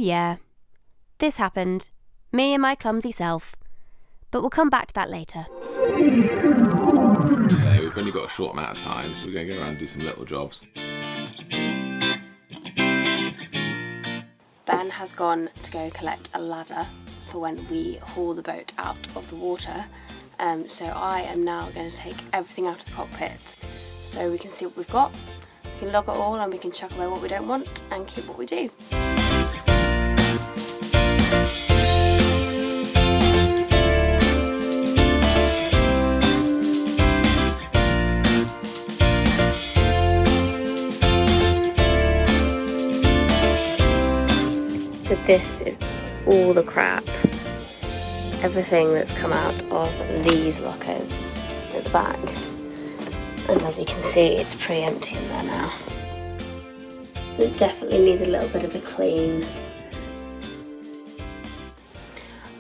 yeah, this happened. Me and my clumsy self. But we'll come back to that later. Today we've only got a short amount of time, so we're going to go around and do some little jobs. Ben has gone to go collect a ladder for when we haul the boat out of the water. So I am now going to take everything out of the cockpit so we can see what we've got. We can log it all and we can chuck away what we don't want and keep what we do. So this is all the crap, everything that's come out of these lockers at the back. And as you can see, it's pretty empty in there now. It definitely needs a little bit of a clean.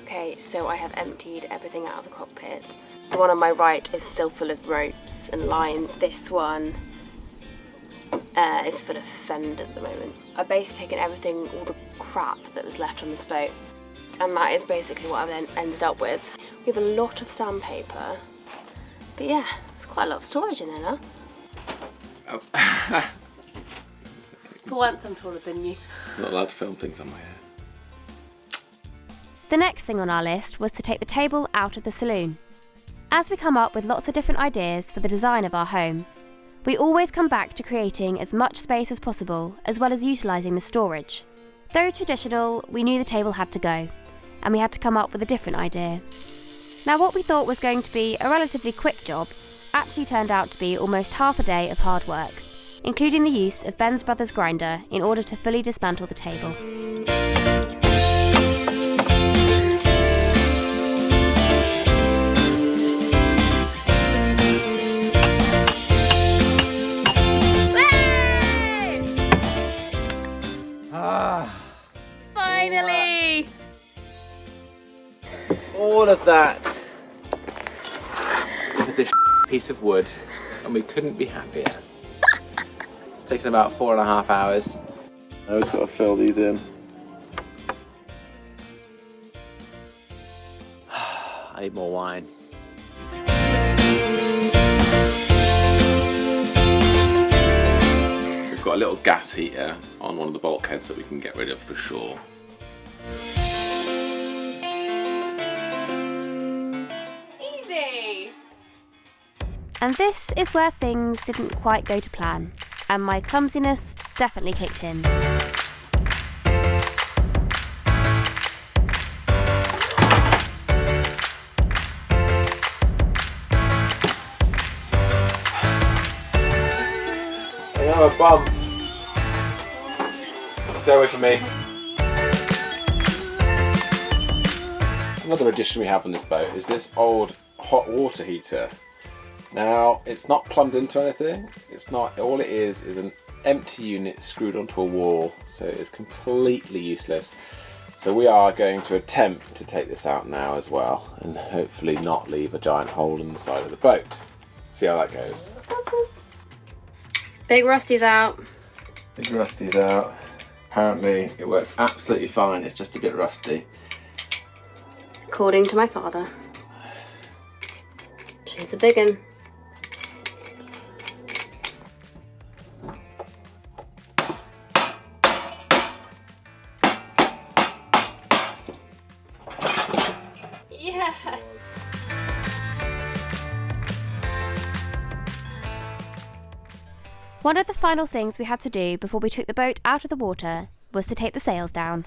Okay, so I have emptied everything out of the cockpit. The one on my right is still full of ropes and lines. This one is full of fenders at the moment. I've basically taken everything, all the crap that was left on this boat, and that is basically what I've ended up with. We have a lot of sandpaper, but yeah, there's quite a lot of storage in there now. Oh. For once I'm taller than you. I'm not allowed to film things on my hair. The next thing on our list was to take the table out of the saloon. As we come up with lots of different ideas for the design of our home, we always come back to creating as much space as possible, as well as utilising the storage. Though traditional, we knew the table had to go, and we had to come up with a different idea. Now what we thought was going to be a relatively quick job actually turned out to be almost half a day of hard work, including the use of Ben's brother's grinder in order to fully dismantle the table. Finally! All of that with this piece of wood, and we couldn't be happier. It's taken about 4.5 hours. I've just got to fill these in. I need more wine. We've got a little gas heater on one of the bulkheads that we can get rid of for sure. Easy! And this is where things didn't quite go to plan, and my clumsiness definitely kicked in. I have a bump. Stay away from me. Another addition we have on this boat is this old hot water heater. Now, it's not plumbed into anything. It's not. All it is an empty unit screwed onto a wall, so it's completely useless. So we are going to attempt to take this out now as well, and hopefully not leave a giant hole in the side of the boat. See how that goes. Big Rusty's out. Big Rusty's out. Apparently it works absolutely fine, it's just a bit rusty. According to my father. She's a big one. Yeah. One of the final things we had to do before we took the boat out of the water was to take the sails down.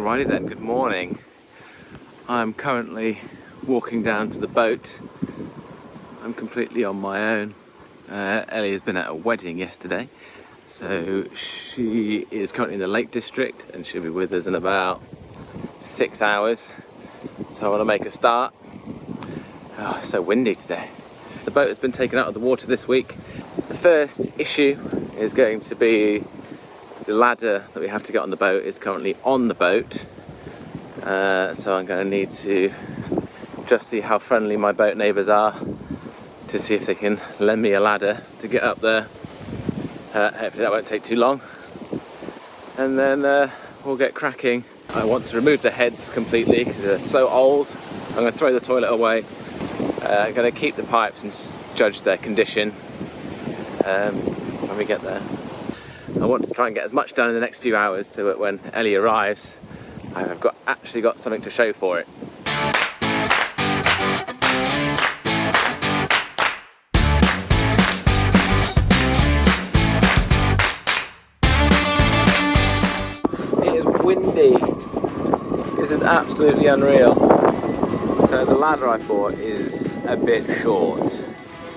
Alrighty then, good morning. I'm currently walking down to the boat. I'm completely on my own. Ellie has been at a wedding yesterday, so she is currently in the Lake District and she'll be with us in about 6 hours. So I want to make a start. Oh, it's so windy today. The boat has been taken out of the water this week. The first issue is going to be the ladder that we have to get on the boat is currently on the boat. So I'm going to need to just see how friendly my boat neighbours are to see if they can lend me a ladder to get up there. Hopefully that won't take too long. And then we'll get cracking. I want to remove the heads completely because they're so old. I'm going to throw the toilet away. I'm going to keep the pipes and judge their condition when we get there. I want to try and get as much done in the next few hours so that when Ellie arrives, I've actually got something to show for it. It is windy. This is absolutely unreal. So the ladder I bought is a bit short.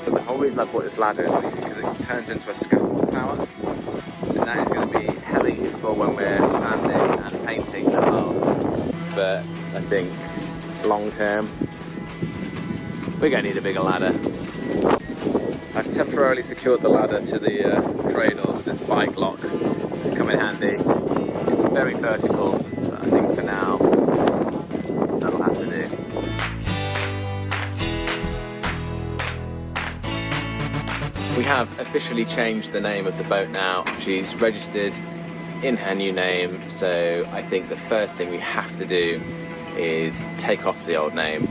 But the whole reason I bought this ladder is because it turns into a scaffold tower. And that is going to be hella useful when we're sanding and painting the hull. But I think long term, we're going to need a bigger ladder. I've temporarily secured the ladder to the cradle with this bike lock. It's come in handy. It's very vertical, but I think for now, that'll have to do. We have officially changed the name of the boat now. She's registered in her new name, so I think the first thing we have to do is take off the old name.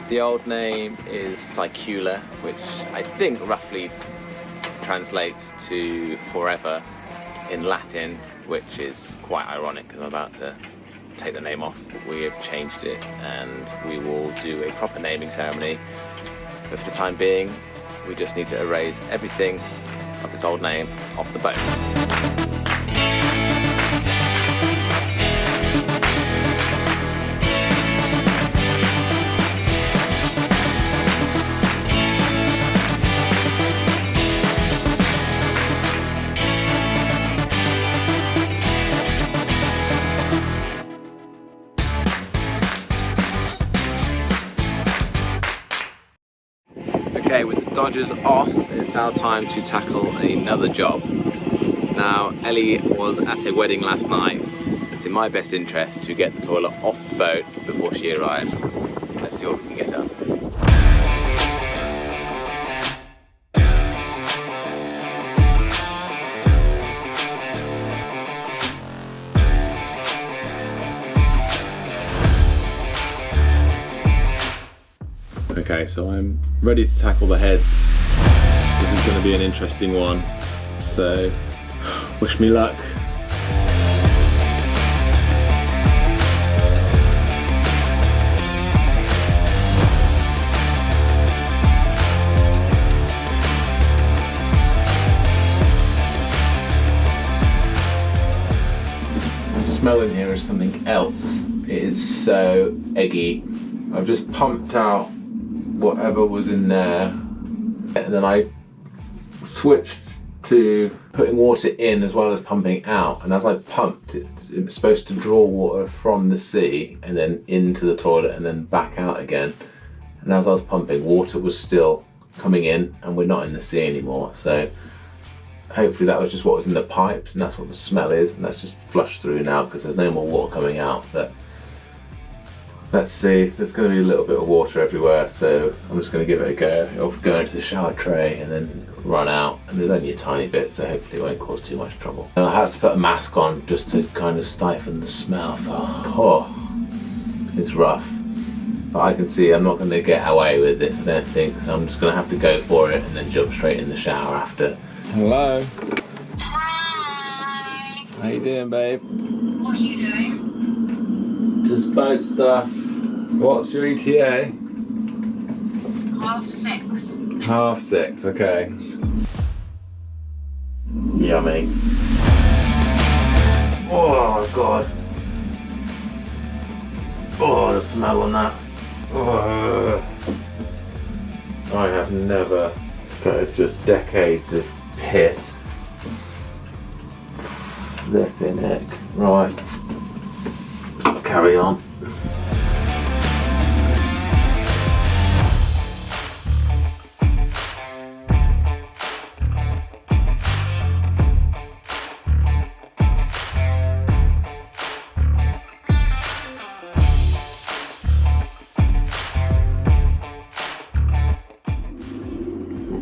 The old name is Sicula, which I think roughly translates to forever in Latin, which is quite ironic because I'm about to take the name off. We have changed it and we will do a proper naming ceremony, but for the time being we just need to erase everything of this old name off the boat. Okay, with the dodgers off, it's now time to tackle another job. Now, Ellie was at a wedding last night. It's in my best interest to get the toilet off the boat before she arrives. Let's see what we can get done. Okay, so I'm ready to tackle the heads. This is going to be an interesting one, so wish me luck. The smell in here is something else. It is so eggy. I've just pumped out whatever was in there, and then I switched to putting water in as well as pumping out, and as I pumped it was supposed to draw water from the sea and then into the toilet and then back out again, and as I was pumping, water was still coming in and we're not in the sea anymore. So hopefully that was just what was in the pipes and that's what the smell is, and that's just flushed through now because there's no more water coming out. But let's see, there's going to be a little bit of water everywhere, so I'm just going to give it a go. It'll go into the shower tray and then run out, and there's only a tiny bit, so hopefully it won't cause too much trouble. I have to put a mask on just to kind of stifle the smell. Oh, it's rough. But I can see I'm not going to get away with this, I don't think, so I'm just going to have to go for it and then jump straight in the shower after. Hello. Hi. How you doing, babe? What are you doing? Just boat stuff. What's your ETA? 6:30. 6:30, okay. Yummy. Oh god. Oh, the smell on that. Oh. I have never. That is just decades of piss. Flipping heck. Right. Carry on.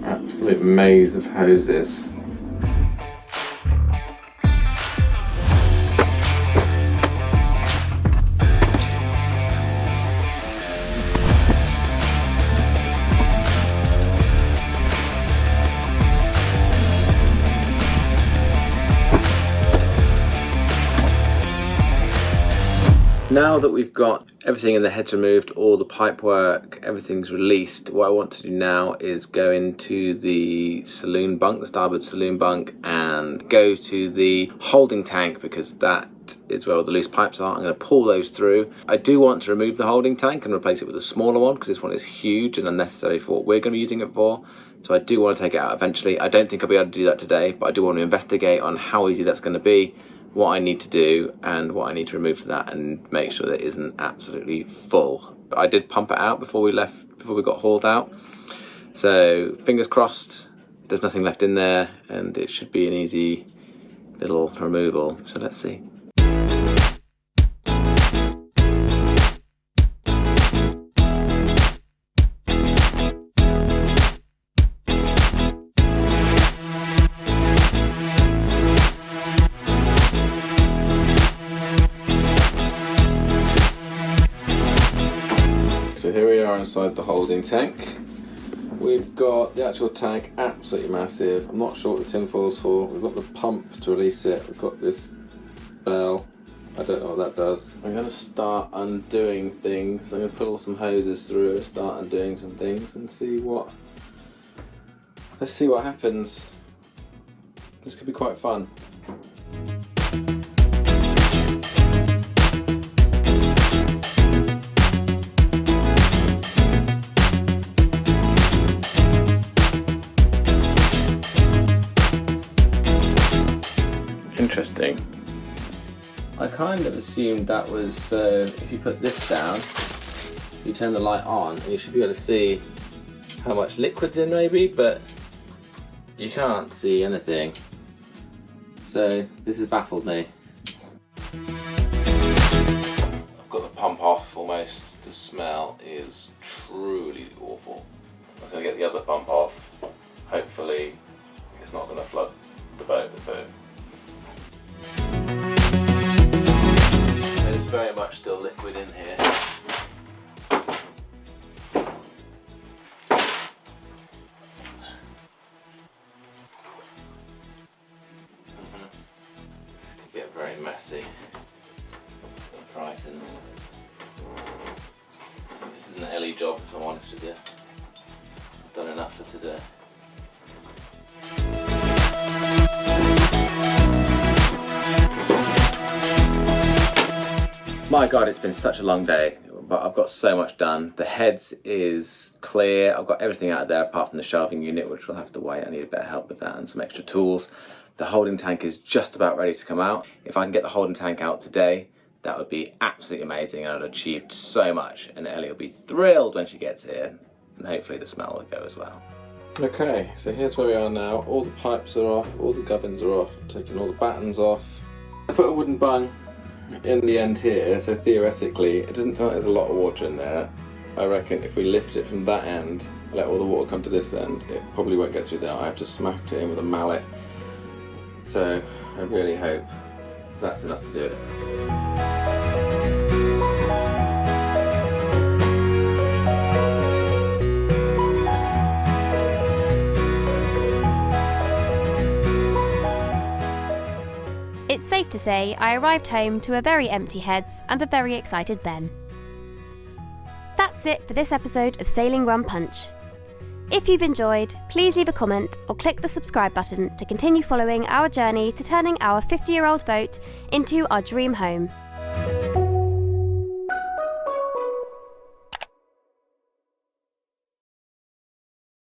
Absolute maze of hoses. Now that we've got everything in the heads removed, all the pipe work, everything's released, what I want to do now is go into the saloon bunk, the starboard saloon bunk, and go to the holding tank, because that is where all the loose pipes are. I'm going to pull those through. I do want to remove the holding tank and replace it with a smaller one, because this one is huge and unnecessary for what we're going to be using it for. So I do want to take it out eventually. I don't think I'll be able to do that today, but I do want to investigate on how easy that's going to be, what I need to do and what I need to remove for that, and make sure that it isn't absolutely full. But I did pump it out before we left, before we got hauled out. So fingers crossed there's nothing left in there and it should be an easy little removal. So let's see. So here we are inside the holding tank. We've got the actual tank, absolutely massive. I'm not sure what the tin foil's for. We've got the pump to release it. We've got this bell. I don't know what that does. I'm going to start undoing things. I'm going to pull some hoses through and start undoing some things and see what... Let's see what happens. This could be quite fun. Interesting. I kind of assumed that was if you put this down, you turn the light on and you should be able to see how much liquid's in maybe, but you can't see anything. So this has baffled me. I've got the pump off almost. The smell is truly awful. I'm going to get the other pump off. Hopefully it's not going to flood the boat with food. There's very much still liquid in here. This could get very messy. I'm frightened. This is an Ellie job, if I'm honest with you. I've done enough for today. My God, it's been such a long day, but I've got so much done. The heads is clear. I've got everything out of there apart from the shelving unit, which will have to wait. I need a bit of help with that and some extra tools. The holding tank is just about ready to come out. If I can get the holding tank out today, that would be absolutely amazing. I'd have achieved so much, and Ellie will be thrilled when she gets here, and hopefully the smell will go as well. Okay, so here's where we are now. All the pipes are off, all the gubbins are off, I'm taking all the battens off. I put a wooden bung in the end here, so theoretically it doesn't sound like there's a lot of water in there. I reckon if we lift it from that end, let all the water come to this end, it probably won't get through there. I have to smack it in with a mallet. So I really hope that's enough to do it. It's safe to say I arrived home to a very empty heads and a very excited Ben. That's it for this episode of Sailing Rum Punch. If you've enjoyed, please leave a comment or click the subscribe button to continue following our journey to turning our 50-year-old boat into our dream home.